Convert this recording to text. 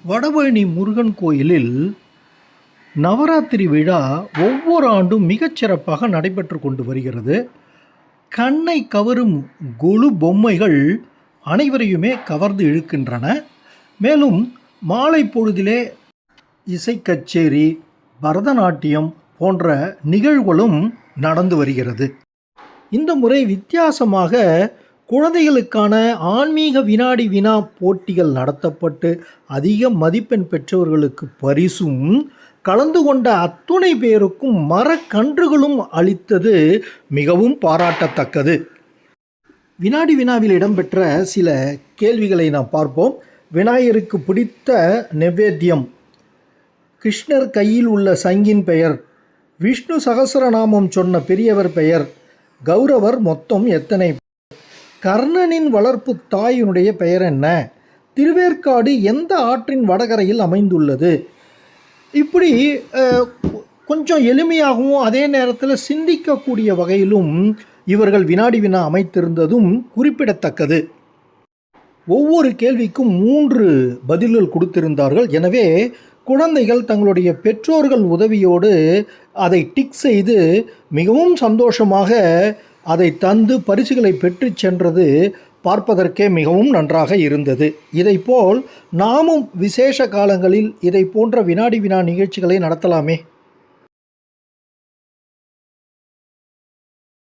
வடபழனி முருகன் கோயிலில் நவராத்திரி விழா ஒவ்வொரு ஆண்டும் மிகச்சிறப்பாக நடைபெற்று கொண்டு வருகிறது. கண்ணை கவரும் கொலு பொம்மைகள் அனைவரையுமே கவர்ந்து இழுக்கின்றன. மேலும் மாலை பொழுதிலே இசை கச்சேரி, பரதநாட்டியம் போன்ற நிகழ்வுகளும் நடந்து வருகிறது. இந்த முறை வித்தியாசமாக குழந்தைகளுக்கான ஆன்மீக வினாடி வினா போட்டிகள் நடத்தப்பட்டு அதிக மதிப்பெண் பெற்றவர்களுக்கு பரிசும், கலந்து கொண்ட அத்துணை பேருக்கும் மரக்கன்றுகளும் அளித்தது மிகவும் பாராட்டத்தக்கது. வினாடி வினாவில் இடம்பெற்ற சில கேள்விகளை நாம் பார்ப்போம். விநாயகருக்கு பிடித்த நைவேத்தியம், கிருஷ்ணர் கையில் உள்ள சங்கின் பெயர், விஷ்ணு சகசரநாமம் சொன்ன பெரியவர் பெயர், கௌரவர் மொத்தம் எத்தனை, கர்ணனின் வளர்ப்பு தாயினுடைய பெயர் என்ன, திருவேற்காடு எந்த ஆற்றின் வடகரையில் அமைந்துள்ளது. இப்படி கொஞ்சம் எளிமையாகவும் அதே நேரத்தில் சிந்திக்கக்கூடிய வகையிலும் இவர்கள் வினாடி வினா அமைத்திருந்ததும் குறிப்பிடத்தக்கது. ஒவ்வொரு கேள்விக்கும் 3 பதில்கள் கொடுத்திருந்தார்கள். எனவே குழந்தைகள் தங்களுடைய பெற்றோர்கள் உதவியோடு அதை டிக் செய்து மிகவும் சந்தோஷமாக அதை தந்து பரிசுகளை பெற்று சென்றது பார்ப்பதற்கே மிகவும் நன்றாக இருந்தது. இதைப்போல் நாமும் விசேஷ காலங்களில் இதை போன்ற வினாடி வினா நிகழ்ச்சிகளை நடத்தலாமே.